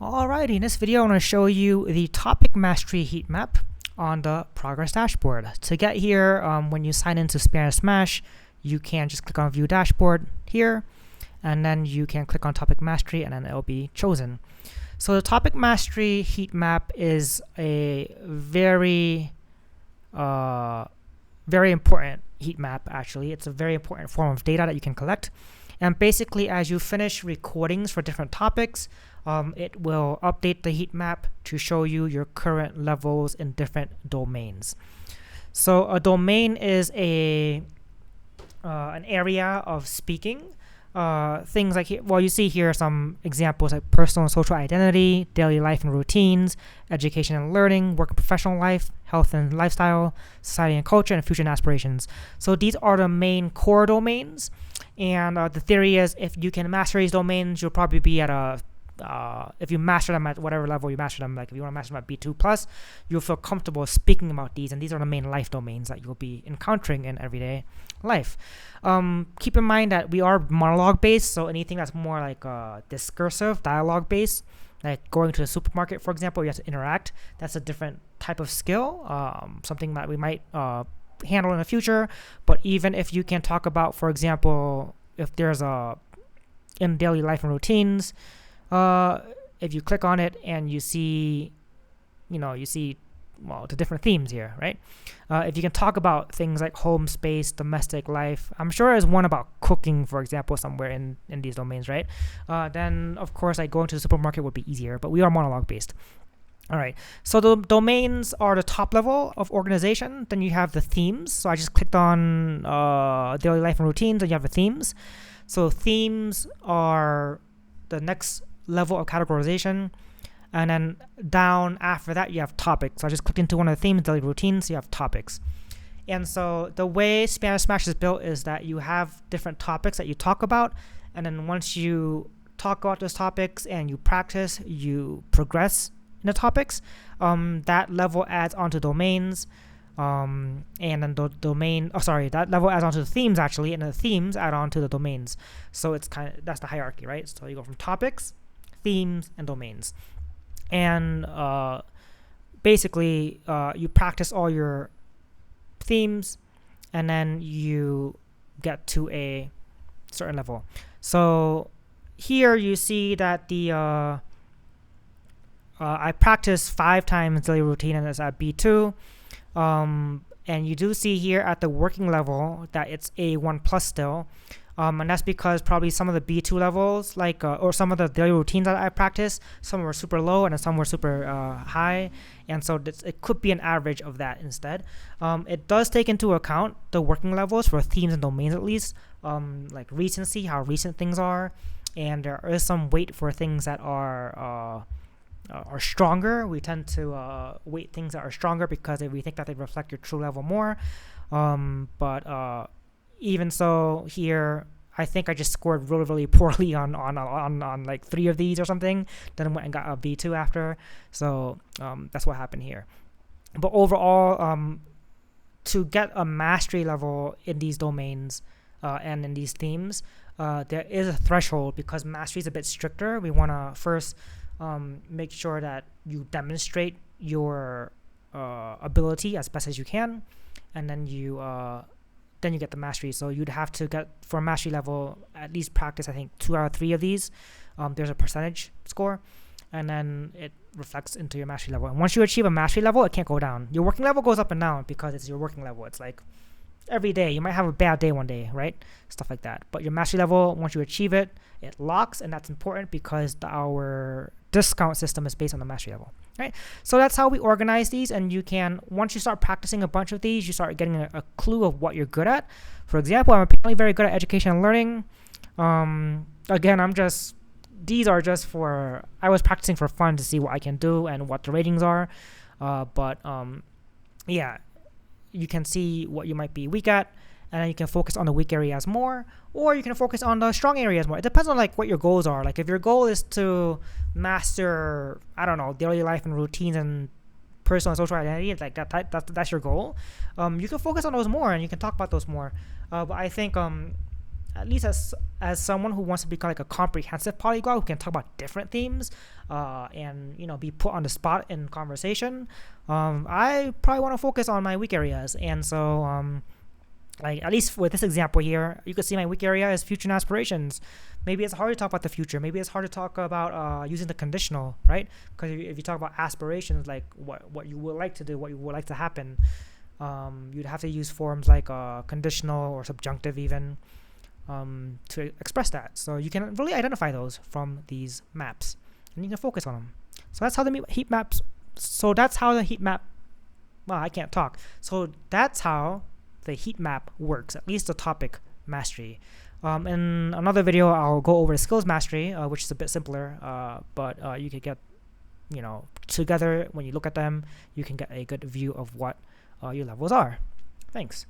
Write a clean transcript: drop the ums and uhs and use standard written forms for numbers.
Alrighty, in this video I want to show you the topic mastery heat map on the progress dashboard. To get here, when you sign into SpanishSmash, you can just click on view dashboard here, and then you can click on topic mastery and then it'll be chosen. So the topic mastery heat map is a very important heat map. Actually, it's a very important form of data that you can collect. And basically, as you finish recordings for different topics, it will update the heat map to show you your current levels in different domains. So a domain is an area of speaking. Things like, well, you see here some examples like personal and social identity, daily life and routines, education and learning, work and professional life, health and lifestyle, society and culture, and future and aspirations. So these are the main core domains. And the theory is if you can master these domains, you'll probably be at a if you master them at whatever level you master them, like if you want to master them at B2 plus, you'll feel comfortable speaking about these, and these are the main life domains that you'll be encountering in everyday life. Keep in mind that we are monologue based, so anything that's more like discursive, dialogue based, like going to the supermarket, for example, you have to interact. That's a different type of skill, something that we might handle in the future. But even if you can talk about, for example, if there's in daily life and routines, if you click on it and you see well, the different themes here, right? If you can talk about things like home space, domestic life, I'm sure there's one about cooking, for example, somewhere in these domains, right? Then of course, like going to the supermarket would be easier, but we are monologue based. All right, so the domains are the top level of organization. Then you have the themes. So I just clicked on daily life and routines, and you have the themes. So themes are the next level of categorization. And then down after that, you have topics. So I just clicked into one of the themes, daily routines, so you have topics. And so the way SpanishSmash is built is that you have different topics that you talk about. And then once you talk about those topics and you practice, you progress in the topics, that level adds onto domains, and then the domain, that level adds onto the themes actually, and the themes add on to the domains. So it's that's the hierarchy, right? So you go from topics, themes, and domains. And basically, you practice all your themes, and then you get to a certain level. So here you see that the I practiced 5 times daily routine, and it's at B2. And you do see here at the working level that it's A1 plus still. And that's because probably some of the B2 levels, like or some of the daily routines that I practiced, some were super low and some were super high, and so it could be an average of that instead. It does take into account the working levels for themes and domains at least, like recency, how recent things are, and there is some weight for things that are stronger. We tend to weight things that are stronger because we think that they reflect your true level more. But even so, here I think I just scored really, really poorly on like 3 of these or something. Then went and got a B2 after. So that's what happened here. But overall, to get a mastery level in these domains and in these themes, there is a threshold because mastery is a bit stricter. We want to first make sure that you demonstrate your ability as best as you can, and then you get the mastery. So you'd have to get, for a mastery level, at least practice, I think, 2 out of 3 of these. There's a percentage score, and then it reflects into your mastery level. And once you achieve a mastery level, it can't go down. Your working level goes up and down because it's your working level. It's like every day. You might have a bad day one day, right? Stuff like that. But your mastery level, once you achieve it, it locks, and that's important because our discount system is based on the mastery level, right? So that's how we organize these, and you can, once you start practicing a bunch of these, you start getting a clue of what you're good at. For example, I'm apparently very good at education and learning. Again, these are just for, I was practicing for fun to see what I can do and what the ratings are. Yeah, you can see what you might be weak at, and then you can focus on the weak areas more, or you can focus on the strong areas more. It depends on like what your goals are. Like if your goal is to master, I don't know, daily life and routines and personal and social identity, like that's your goal, you can focus on those more and you can talk about those more. But I think at least as someone who wants to become like a comprehensive polyglot who can talk about different themes, and be put on the spot in conversation, I probably want to focus on my weak areas. And so like at least with this example here, you could see my weak area is future and aspirations. Maybe it's hard to talk about the future. Maybe it's hard to talk about using the conditional, right? Because if you talk about aspirations, like what you would like to do, what you would like to happen, you'd have to use forms like conditional or subjunctive even, to express that. So you can really identify those from these maps, and you can focus on them. So that's how the heat maps. So that's how the heat map. Well, I can't talk. So that's how the heat map works. At least the topic mastery. In another video, I'll go over the skills mastery, which is a bit simpler. But you could get, together when you look at them, you can get a good view of what your levels are. Thanks.